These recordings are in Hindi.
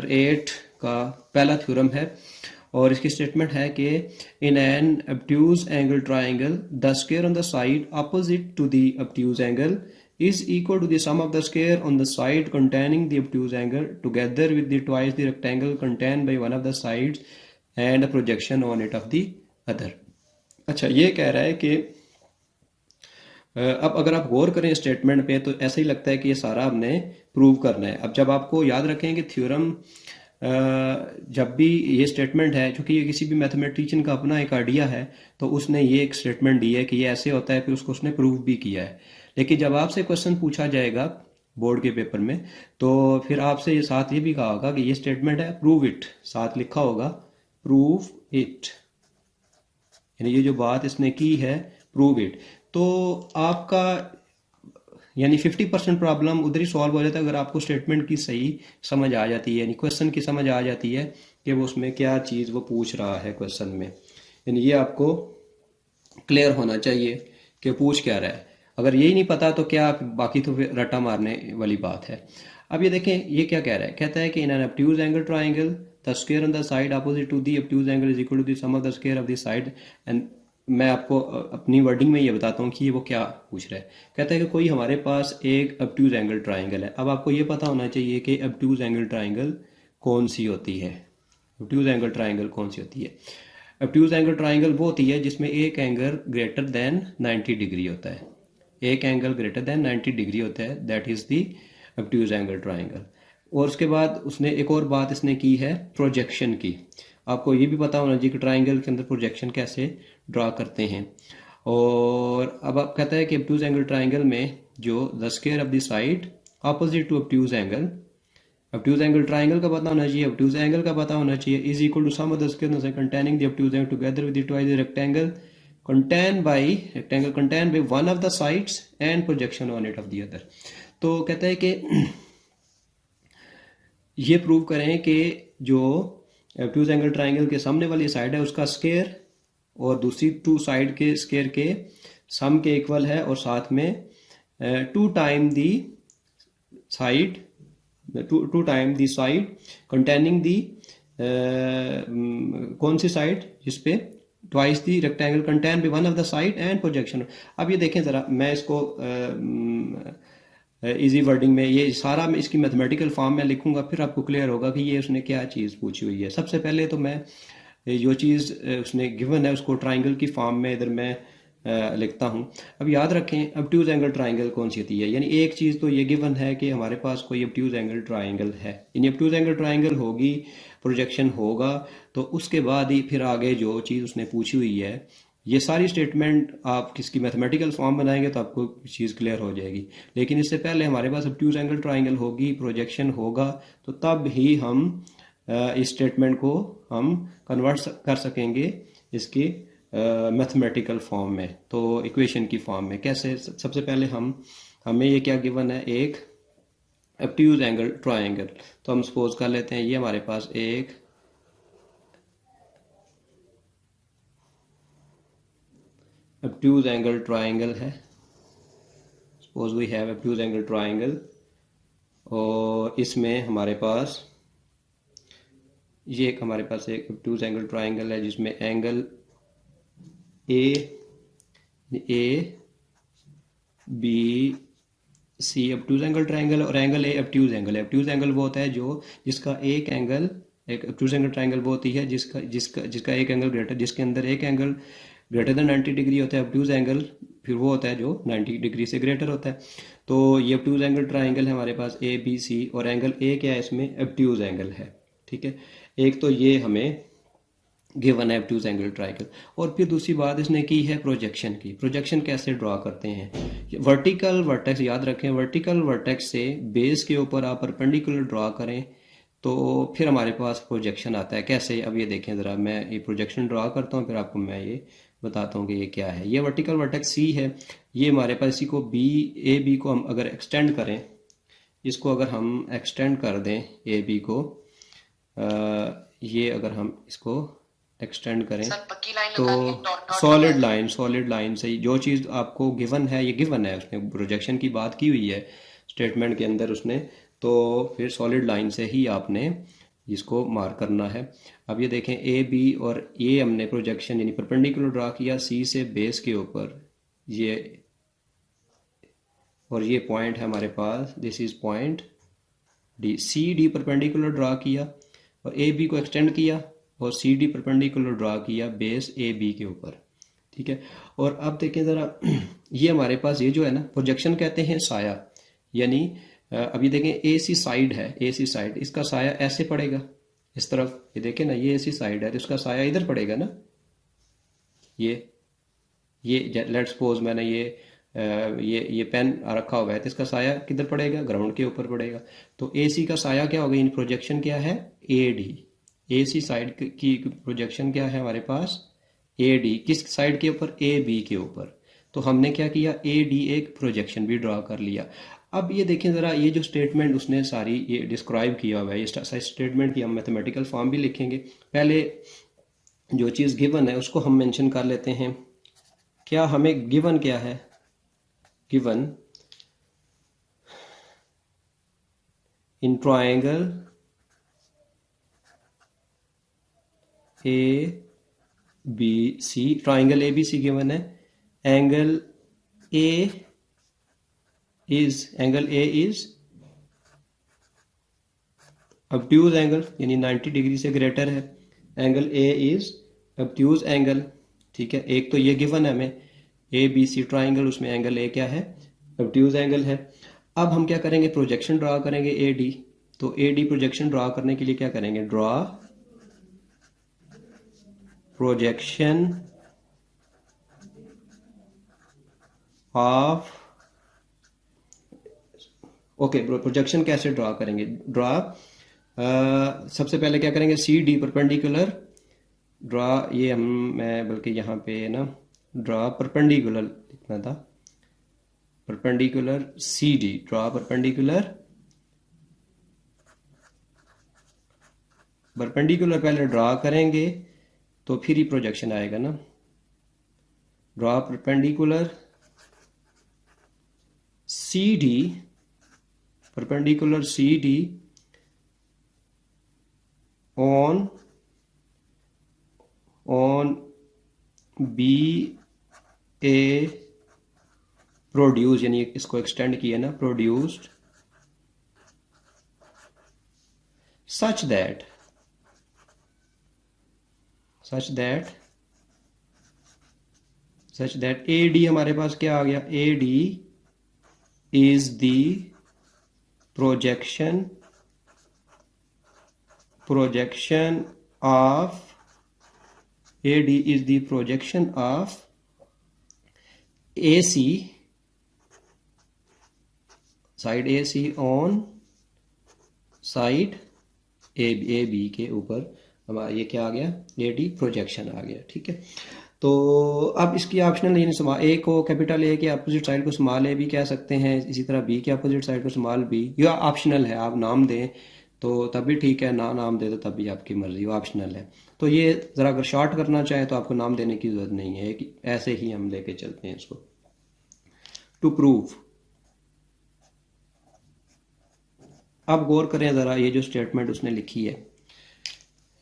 8 का पहला थ्योरम है और इसकी स्टेटमेंट है कि in an obtuse angle triangle the square on the side opposite to the obtuse angle is equal to the sum of the square on the side containing the obtuse angle together with the twice the rectangle contained by one of the sides and a projection on it of the other। अच्छा, ये कह रहा है कि अब अगर आप गौर करें स्टेटमेंट पे तो ऐसा ही लगता है कि ये सारा हमने प्रूव करना है। अब जब आपको याद रखें कि थ्योरम जब भी ये स्टेटमेंट है, चूंकि ये किसी भी मैथमेटिशियन का अपना एक आइडिया है, तो उसने ये एक स्टेटमेंट दी है कि ये ऐसे होता है, फिर उसको उसने प्रूव भी किया है। लेकिन जब आपसे क्वेश्चन पूछा जाएगा बोर्ड के पेपर में, तो फिर आपसे ये साथ ये भी कहा होगा कि ये स्टेटमेंट है, प्रूव इट, साथ लिखा होगा प्रूव इट, यानी ये जो बात इसने की है प्रूव इट। तो आपका यानी 50% प्रॉब्लम उधर ही सॉल्व हो जाता है अगर आपको स्टेटमेंट की सही समझ आ जाती है, यानी क्वेश्चन की समझ आ जाती है कि वो उसमें क्या चीज़ वो पूछ रहा है क्वेश्चन में। यानी ये आपको क्लियर होना चाहिए कि पूछ क्या रहा है। अगर यही नहीं पता तो क्या, बाकी तो फिर रट्टा मारने वाली बात है। अब ये देखें ये क्या कह रहा है, कहता है कि in an obtuse angle triangle the square on the side opposite to the obtuse angle is equal to the sum of the square of the side. And मैं आपको अपनी वर्डिंग में ये बताता हूँ कि ये वो क्या पूछ रहा है। कहता है कि कोई हमारे पास एक obtuse एंगल ट्राइंगल है। अब आपको ये पता होना चाहिए कि obtuse एंगल ट्राइंगल कौन सी होती है। obtuse एंगल ट्राइंगल कौन सी होती है? obtuse एंगल ट्राइंगल वो होती है जिसमें एक एंगल ग्रेटर देन 90 डिग्री होता है। एक एंगल ग्रेटर देन 90 डिग्री होता है, that is the obtuse angle triangle. और उसके बाद उसने एक और बात इसने की है प्रोजेक्शन की। आपको ये भी पता होना चाहिए कि ट्राइंगल के अंदर प्रोजेक्शन कैसे ड्रा करते हैं। और अब आप कहता है कि obtuse एंगल ट्राइंगल में जो the square of the side opposite to obtuse angle triangle का पता होना चाहिए, obtuse एंगल का पता होना चाहिए, is equal to sum of the square containing the obtuse angle together with the twice the rectangle contained by one of the sides and projection on it of the other। तो कहता है कि ये प्रूव करें कि जो obtuse एंगल ट्राइंगल के सामने वाली साइड है उसका स्क्वायर और दूसरी टू साइड के स्क्वायर के सम के इक्वल है, और साथ में two time the side containing the कौन सी साइड, जिसपे twice the rectangle contain by one of the side and projection. अब ये देखें ज़रा, मैं इसको इजी वर्डिंग में ये सारा मैं इसकी मैथमेटिकल फॉर्म में लिखूंगा, फिर आपको क्लियर होगा कि ये उसने क्या चीज़ पूछी हुई है। सबसे पहले तो मैं जो चीज़ उसने गिवन है उसको ट्राइंगल की फॉर्म में इधर मैं लिखता हूँ। अब याद रखें obtuse एंगल ट्राइंगल कौन सी होती है, यानी एक चीज़ तो ये गिवन है कि हमारे पास कोई obtuse एंगल ट्राइंगल है। यानी obtuse एंगल ट्राइंगल होगी, प्रोजेक्शन होगा, तो उसके बाद ही फिर आगे जो चीज़ उसने पूछी हुई है, ये सारी स्टेटमेंट आप किसकी मैथमेटिकल फॉर्म बनाएंगे तो आपको चीज़ क्लियर हो जाएगी। लेकिन इससे पहले हमारे पास obtuse एंगल ट्राइंगल होगी, प्रोजेक्शन होगा, तो तब ही हम इस स्टेटमेंट को हम कन्वर्ट कर सकेंगे इसकी मैथमेटिकल फॉर्म में, तो इक्वेशन की फॉर्म में। कैसे? सबसे पहले हमें ये क्या गिवन है, एक obtuse एंगल ट्राइंगल। तो हम सपोज कर लेते हैं ये हमारे पास एक obtuse एंगल ट्राइंगल है। Suppose we have obtuse angle triangle, और इसमें हमारे पास ये हमारे पास एक obtuse एंगल ट्राइंगल है जिसमें angle A B C obtuse angle triangle, और एंगल ए obtuse एंगल है। obtuse एंगल वो होता है जो जिसका एक एंगल, एक obtuse एंगल ट्राइंगल वो होती है जिसका एक एंगल ग्रेटर, जिसके अंदर एक एंगल ग्रेटर देन 90 डिग्री होता है। obtuse एंगल फिर वो होता है जो 90 डिग्री से ग्रेटर होता है। तो ये obtuse एंगल ट्राइंगल है हमारे पास ए बी सी, और एंगल ए क्या है इसमें, obtuse एंगल है। ठीक है, एक तो ये हमें गिवन है obtuse एंगल ट्राइंगल। और फिर दूसरी बात इसने की है प्रोजेक्शन की। प्रोजेक्शन कैसे ड्रॉ करते हैं? वर्टिकल वर्टेक्स, याद रखें, वर्टिकल वर्टेक्स से बेस के ऊपर आप परपेंडिकुलर ड्रॉ करें तो फिर हमारे पास प्रोजेक्शन आता है। कैसे? अब ये देखें ज़रा, मैं ये प्रोजेक्शन ड्रॉ करता हूँ, फिर आपको मैं ये बताता हूँ कि ये क्या है। ये वर्टिकल वर्टेक्स सी है, ये हमारे पास, इसी को ए बी को हम अगर एक्सटेंड करें, इसको अगर हम एक्सटेंड कर दें ए बी को, ये अगर हम इसको एक्सटेंड करें तो सॉलिड लाइन से जो चीज़ आपको गिवन है, ये गिवन है, उसने प्रोजेक्शन की बात की हुई है स्टेटमेंट के अंदर उसने, तो फिर सॉलिड लाइन से ही आपने जिसको मार्क करना है। अब ये देखें ए बी, और ये हमने प्रोजेक्शन यानी परपेंडिकुलर ड्रा किया सी से बेस के ऊपर, ये, और ये पॉइंट है हमारे पास, this is point D. C D perpendicular draw किया और ए बी को एक्सटेंड किया, और सी डी परपेंडिकुलर ड्रा किया बेस ए बी के ऊपर, ठीक है। और अब देखें ज़रा, ये हमारे पास ये जो है ना, प्रोजेक्शन कहते हैं साया, यानी अभी देखें ए सी साइड है, ए सी साइड, इसका साया ऐसे पड़ेगा इस तरफ, ये देखें ना, ये ए सी साइड है तो इसका साया इधर पड़ेगा ना, ये लेट्स सपोज मैंने ये पेन रखा हुआ है तो इसका साया किधर पड़ेगा, ग्राउंड के ऊपर पड़ेगा। तो ए सी का साया क्या होगा, इन प्रोजेक्शन क्या है, A D. A C side की प्रोजेक्शन क्या है हमारे पास, ए डी, किस साइड के ऊपर, ए बी के ऊपर। तो हमने क्या किया, ए डी एक प्रोजेक्शन भी ड्रा कर लिया। अब ये देखें ज़रा, ये जो स्टेटमेंट उसने सारी ये डिस्क्राइब किया हुआ है, ये स्टेटमेंट की हम मैथमेटिकल फॉर्म भी लिखेंगे। पहले जो चीज़ गिवन है उसको हम मेंशन कर लेते हैं। क्या हमें गिवन क्या है, given in triangle A B C, triangle A B C given है, angle A is obtuse angle, यानी 90 डिग्री से ग्रेटर है, angle A is obtuse angle, ठीक है। एक तो ये गिवन है हमें, ए बी सी ट्राइंगल, उसमें एंगल ए क्या है, ऑब्ट्यूज एंगल है। अब हम क्या करेंगे, प्रोजेक्शन ड्रा करेंगे ए डी। तो ए डी प्रोजेक्शन ड्रा करने के लिए क्या करेंगे, draw projection of, okay, projection कैसे ड्रा करेंगे, ड्रा सबसे पहले क्या करेंगे, सी डी परपेंडिकुलर ड्रा, ये मैं बल्कि यहाँ पे ना ड्रा परपेंडिकुलर लिखना था, perpendicular C D, draw perpendicular, perpendicular पहले ड्रा करेंगे तो फिर ही प्रोजेक्शन आएगा ना। Draw perpendicular C D, perpendicular C D on B A produce, यानी इसको एक्सटेंड किया ना, produced such that A D हमारे पास क्या आ गया, A D is the projection of, A D is the projection of A C, side A C on side A B के ऊपर हमारा ये क्या आ गया, ए डी प्रोजेक्शन आ गया, ठीक है। तो अब इसकी ऑप्शनल, यानी ए को कैपिटल ए के अपोजिट साइड को स्मॉल ए भी कह सकते हैं, इसी तरह बी के अपोजिट साइड को स्मॉल बी, यह ऑप्शनल है, आप नाम दें तो तब भी ठीक है, ना नाम दे तो तब भी आपकी मर्जी, वो ऑप्शनल है। तो ये ज़रा अगर शॉर्ट करना चाहे तो आपको नाम देने की ज़रूरत नहीं है, कि ऐसे ही हम लेके चलते हैं इसको। टू प्रूव, अब गौर करें ज़रा, ये जो स्टेटमेंट उसने लिखी है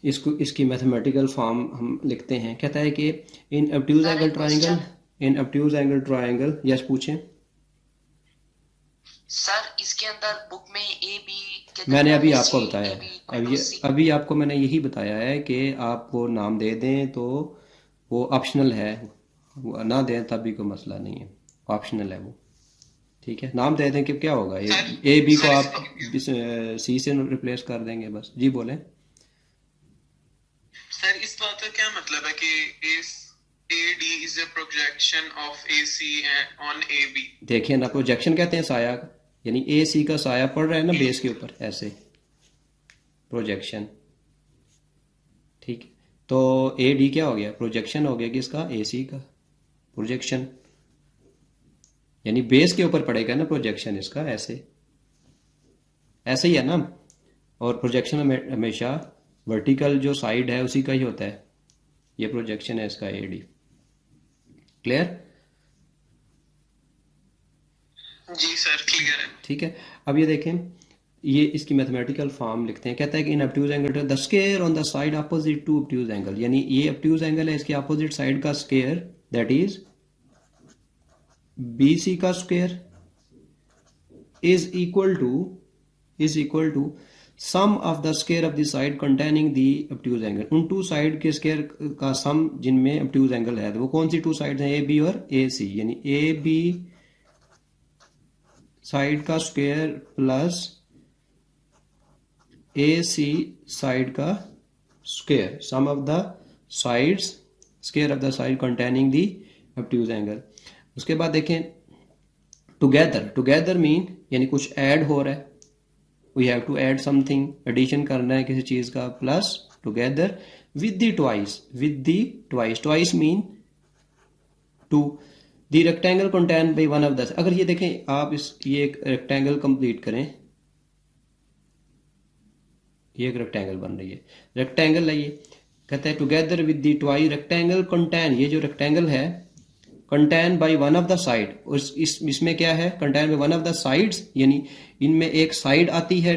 इसको, इसकी मैथमेटिकल फॉर्म हम लिखते हैं। कहता है कि in obtuse angle triangle, yes पूछें सर। इसके अंदर बुक में ए बी, मैंने अभी आपको बताया है, अभी आपको मैंने यही बताया है कि आपको नाम दे दें तो वो ऑप्शनल है, ना दें तब भी कोई मसला नहीं है, ऑप्शनल है वो, ठीक है। नाम दे दें कि क्या होगा, ए बी को आप सी से रिप्लेस कर देंगे बस। जी बोलें सर, इस बात का क्या मतलब है कि AD is a projection of AC on AB? देखिए ना, प्रोजेक्शन कहते हैं साया, यानी ए सी का साया पड़ रहा है ना बेस के ऊपर, ऐसे प्रोजेक्शन, ठीक है। तो ए डी क्या हो गया, प्रोजेक्शन हो गया किसका, ए सी का प्रोजेक्शन, यानी बेस के ऊपर पड़ेगा ना प्रोजेक्शन इसका, ऐसे ऐसे ही है ना। और प्रोजेक्शन हमेशा वर्टिकल जो साइड है उसी का ही होता है, ये प्रोजेक्शन है इसका ए डी। क्लियर? जी सर, क्लियर है। ठीक है। अब ये देखें, ये इसकी मैथमेटिकल फॉर्म लिखते हैं। कहता है कि in obtuse angle the square on the side opposite to obtuse angle, यानी ये ऑब्ट्यूज एंगल है, इसके अपोजिट साइड का square that is B C का square is equal to sum of the square of the side containing the obtuse angle. उन टू साइड के स्क्वायर का सम जिनमें ऑब्ट्यूज एंगल है, तो वो कौन सी टू साइड हैं, ए बी और ए सी, यानी ए बी साइड का square plus A C side का square, sum of the sides square of the side containing the obtuse angle. उसके बाद देखें टुगेदर मीन यानी कुछ ऐड हो रहा है, we have to add something, addition करना है किसी चीज का, plus together with the twice mean to the rectangle contain by one of the. अगर ये देखें आप ये एक रेक्टेंगल कंप्लीट करें, ये एक रेक्टेंगल बन रही है, रेक्टेंगल है ये, कहता है together with the twice rectangle contain, ये जो रेक्टेंगल है contain by one of the side, और इसमें क्या है, contain by one of the sides, यानी इनमें एक साइड आती है,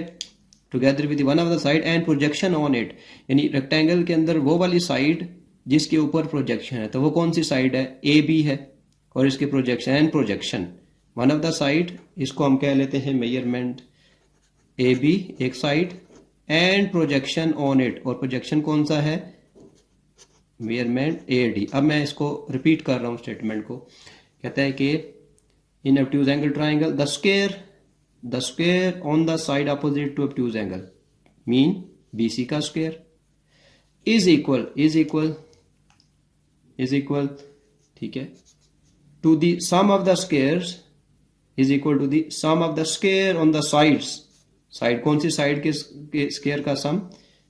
together with one of the side and projection on it, यानी रेक्टेंगल के अंदर वो वाली साइड जिसके ऊपर प्रोजेक्शन है, तो वो कौन सी साइड है, ए बी है, और इसके projection one of the side, इसको हम कह लेते हैं मेजरमेंट ए बी एक side, and projection on it, और प्रोजेक्शन कौन सा है, मेजरमेंट ए डी। अब मैं इसको रिपीट कर रहा हूं स्टेटमेंट को, कहता है कि in obtuse angle triangle the square on the side opposite to obtuse angle mean B C का स्क्वायर इज इक्वल, ठीक है, to the sum of the squares is equal to the sum of the square on the sides, side कौन सी साइड के स्क्वायर का sum,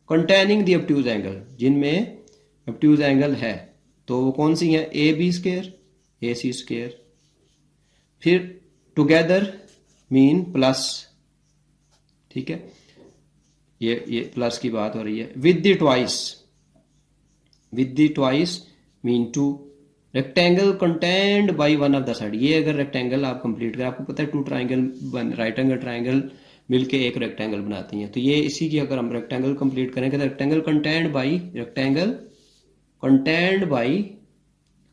containing the obtuse angle, जिनमें ऑब्ट्यूज एंगल है, तो वो कौन सी है, A B square A C square, फिर टुगेदर मीन प्लस, ठीक है, ये प्लस की बात हो रही है, with the twice mean to rectangle contained by one of the side. ये अगर रेक्टेंगल आप कंप्लीट करें, आपको पता है two triangle right angle triangle मिलके एक रेक्टेंगल बनाती हैं, तो ये इसी की अगर हम रेक्टेंगल कंप्लीट करें, rectangle contained by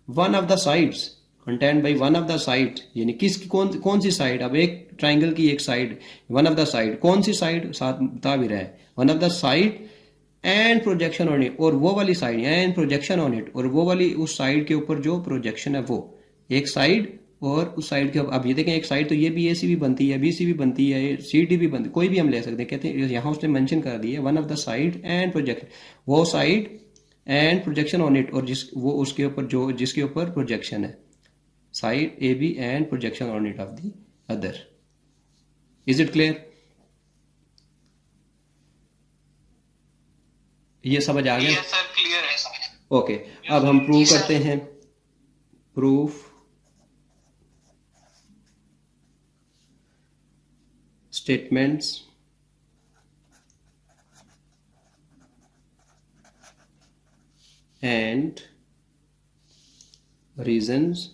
one of the sides, contained by one of the side, यानी किसकी कौन सी साइड, अब एक ट्राइंगल की एक side, one of the side, कौन सी साइड साथ बता भी रहा है, one of the side and projection on it, और वो वाली side and projection on it, और वो वाली उस साइड के ऊपर जो प्रोजेक्शन है वो एक साइड, और उस साइड के अब ये देखें एक साइड तो ये भी ए सी भी बनती है, बी सी भी बनती है, सी डी भी बनती है, कोई भी हम ले सकते हैं, कहते हैं यहाँ उसने मेंशन कर दिया one of the side and projection, वो side and projection on it, और वो उसके ऊपर जो जिसके ऊपर प्रोजेक्शन है, side A B and projection on it of the other. Is it clear? ये समझ आ गया? यस सर, क्लियर है सर। ओके, अब हम प्रूव करते हैं, प्रूफ स्टेटमेंट्स and reasons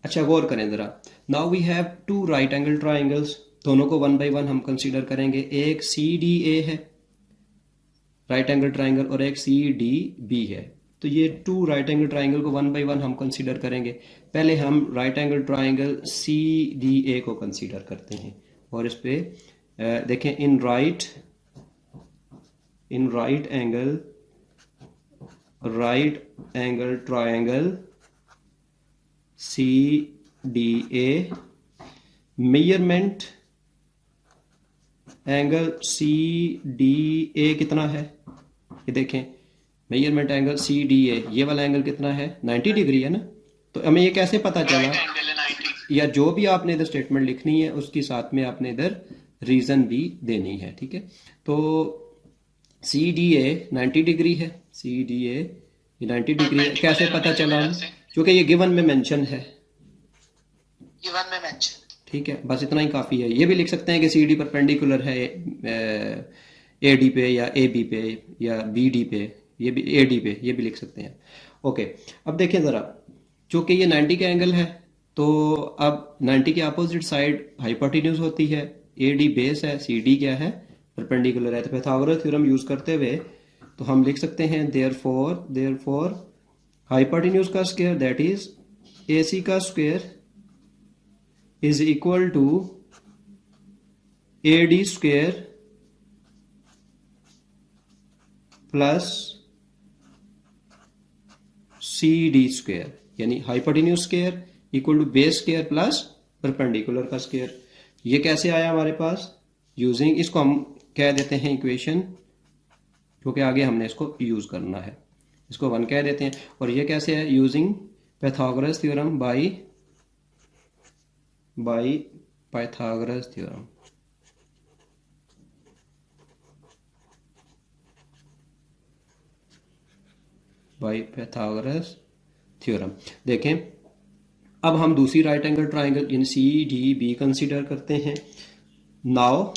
अच्छा गौर करें जरा, now we have two right angle triangles, दोनों को वन बाय वन हम कंसीडर करेंगे, एक सी डी ए है राइट एंगल ट्राइंगल और एक सी डी बी है, तो ये टू राइट एंगल ट्राइंगल को वन बाय वन हम कंसीडर करेंगे। पहले हम right angle triangle C D A को कंसीडर करते हैं, और इस पे देखें in right angle triangle C D A, measurement angle C D A कितना है, ये देखें measurement angle C D A, ये वाला एंगल कितना है, 90 डिग्री है ना। तो हमें ये कैसे पता चला, या जो भी आपने इधर स्टेटमेंट लिखनी है उसके साथ में आपने इधर रीजन भी देनी है, ठीक है। तो सी डी ए 90 डिग्री है, सी डी ए 90 डिग्री है, कैसे पता चला, क्योंकि ये गिवन में मेंशन है, गिवन में मेंशन, ठीक है, बस इतना ही काफी है। ये भी लिख सकते हैं कि सी डी परपेंडिकुलर है ए डी पे या ए बी पे या बी डी पे, ये भी ए डी पे, ये भी लिख सकते हैं। ओके, अब देखें ज़रा, चूँकि ये 90 का एंगल है तो अब 90 के अपोजिट साइड हाइपोटेन्यूज होती है, ए डी बेस है, सी डी क्या है, परपेंडिकुलर है। तो पाइथागोरस थ्योरम यूज़ करते हुए तो हम लिख सकते हैं देयरफॉर हाइपोटेन्यूज का square that is A C का square is equal to A D square plus C D square, यानी hypotenuse square equal to base square plus perpendicular का स्क्वायर। ये कैसे आया हमारे पास, यूजिंग, इसको हम कह देते हैं इक्वेशन, क्योंकि आगे हमने इसको यूज करना है, इसको 1 कह देते हैं। और ये कैसे है, using Pythagoras theorem by Pythagoras theorem. By Pythagoras theorem. देखें, अब हम दूसरी राइट एंगल ट्राइंगल यानी सी डी बी कंसीडर करते हैं। Now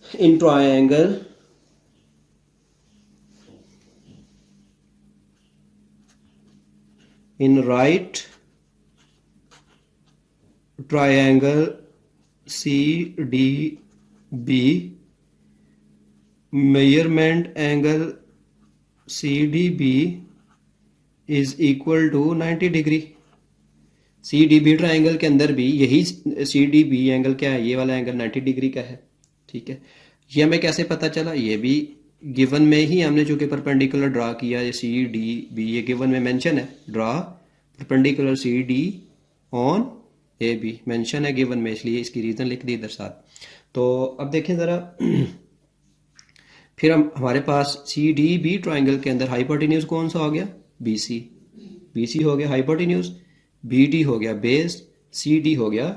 in triangle in right triangle CDB, measurement angle CDB is equal to 90 degree. CDB triangle के अंदर भी यही CDB एंगल क्या है, ये वाला एंगल 90 डिग्री का है, ठीक है। ये हमें कैसे पता चला, ये भी गिवन में ही हमने जो कि परपेंडिकुलर ड्रा किया, ये सी डी बी, ये गिवन में मेंशन है, draw perpendicular C D on A B, mention है गिवन में, इसलिए इसकी रीजन लिख दी इधर साथ। तो अब देखें ज़रा, फिर हम हमारे पास सी डी बी ट्राइंगल के अंदर हाइपोटेन्यूज कौन सा हो गया, बी सी हो गया हाइपोटेन्यूज, बी डी हो गया बेस, सी डी हो गया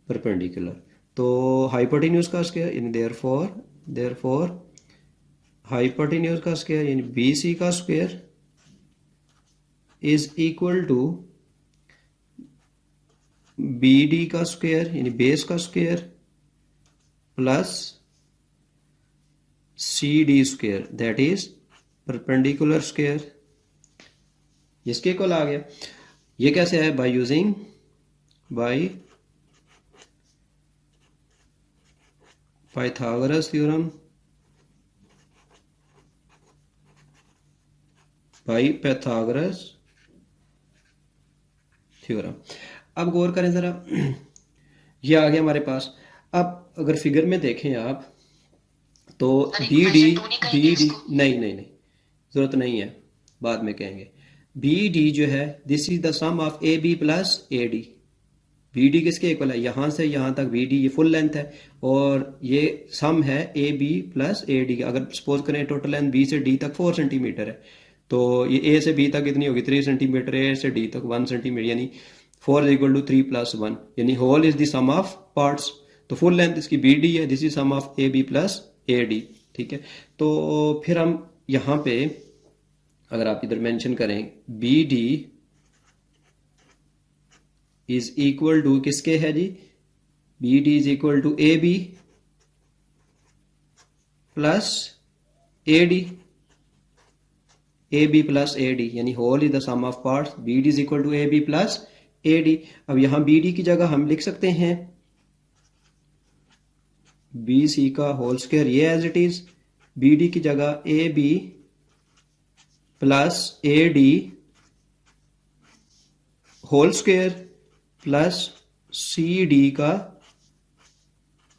परपेंडिकुलर। तो हाइपोटेन्यूज का स्क्वायर यानी देयरफॉर हाइपोटेन्यूज का स्क्वायर यानी बी सी का square is equal to B D का स्क्वायर यानी बेस का square plus C D square that is perpendicular square. इसके इक्वल आ गया। ये कैसे है, by using Pythagoras theorem, by Pythagoras theorem. अब गौर करें जरा, ये आ गया हमारे पास। अब अगर फिगर में देखें आप तो बी डी नहीं जरूरत नहीं है, बाद में कहेंगे। बी डी जो है this is the sum of A B plus A D. B D किसके इक्वल है, यहां से यहां तक बी डी ये फुल लेंथ है और ये सम है A B plus A D. अगर सपोज करें टोटल लेंथ बी से डी तक 4 सेंटीमीटर है तो ये ए से बी तक कितनी होगी 3 सेंटीमीटर, ए से डी तक 1 सेंटीमीटर, यानी 4 इज इक्वल टू 3 प्लस 1, यानी whole is the sum of parts. तो फुल लेंथ इसकी बी डी है, this is sum of A B plus A D, ठीक है। तो फिर हम यहाँ पे अगर आप इधर मेंशन करें B D is equal to किसके है जी, B D is equal to A B plus A D, A B plus A D, यानी whole is the sum of parts. B D is equal to A B plus A D. अब यहां बी डी की जगह हम लिख सकते हैं बी सी का होल स्क्वायर, ये as it is, B D की जगह A B plus A D whole square plus C D का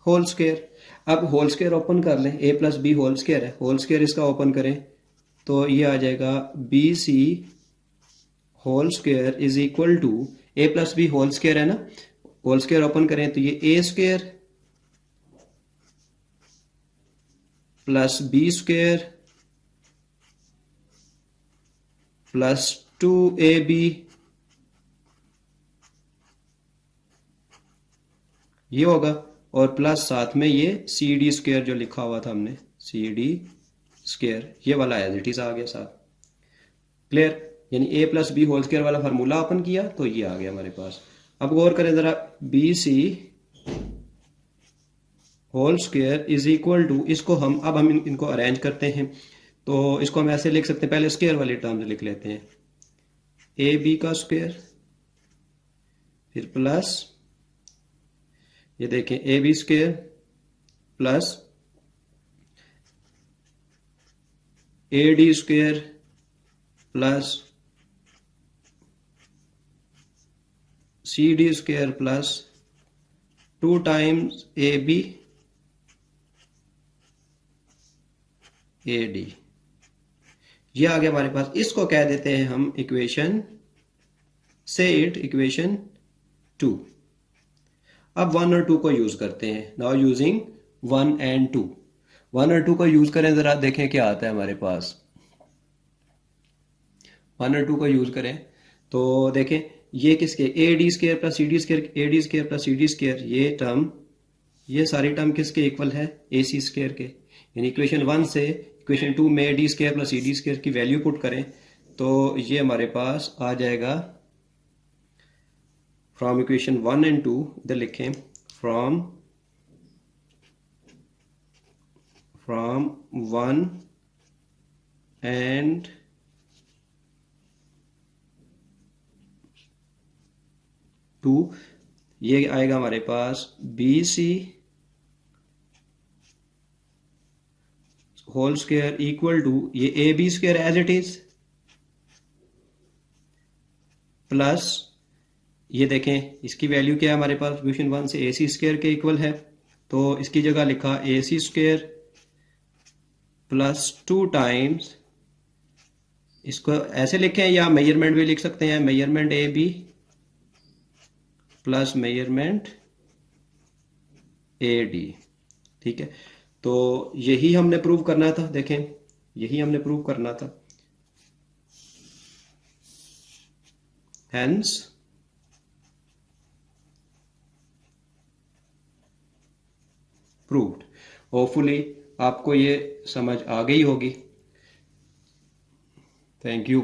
होल स्क्वायर। अब होल स्क्वायर ओपन कर लें, A plus B whole square है, होल स्क्वायर इसका ओपन करें तो ये आ जाएगा B C whole square is equal to, A plus B whole square है ना, होल स्क्वायर ओपन करें तो ये A square plus B square plus 2ab, ये होगा, और प्लस साथ में ये सी डी स्क्वायर जो लिखा हुआ था हमने, सी डी स्क्वायर, ये वाला एज इट इज आ गया साथ। क्लियर, यानी ए प्लस बी होल स्क्वायर वाला फार्मूला ओपन किया तो ये आ गया हमारे पास। अब गौर करें जरा, B C whole square is equal to, इसको हम अब हम इनको अरेंज करते हैं तो इसको हम ऐसे लिख सकते हैं, पहले स्क्वायर वाली टर्म्स लिख लेते हैं, ए बी का स्क्वायर, फिर प्लस ये देखें A B square plus A D square plus C D square plus 2 times A B A D. ये आ गया हमारे पास। इसको कह देते हैं हम इक्वेशन, से इट इक्वेशन 2। अब 1 और 2 को यूज करते हैं। Now using 1 and 2। 1 और 2 को यूज करें, जरा देखें क्या आता है हमारे पास। 1 और 2 को यूज करें तो देखें ये किसके, A D square plus C D square, A D square plus C D square, ये टर्म, ये सारी टर्म किसके इक्वल है, ए सी स्क्वायर के। यानी इक्वेशन 1 से इक्वेशन 2 में D square plus C D square की वैल्यू पुट करें तो ये हमारे पास आ जाएगा फ्रॉम इक्वेशन 1 एंड 2, इधर लिखें फ्रॉम 1 एंड 2, ये आएगा हमारे पास B C whole square equal to ये A B square as it is plus ये देखें इसकी वैल्यू क्या है हमारे पास, इक्वेशन 1 से ए सी स्क्वायर के इक्वल है, तो इसकी जगह लिखा A C square plus 2 times, इसको ऐसे लिखें या मेजरमेंट भी लिख सकते हैं, measurement A B plus measurement A D. ठीक है, तो यही हमने प्रूव करना था। देखें यही हमने प्रूव करना था। Hence proved. होपफुली आपको ये समझ आ गई होगी। Thank you.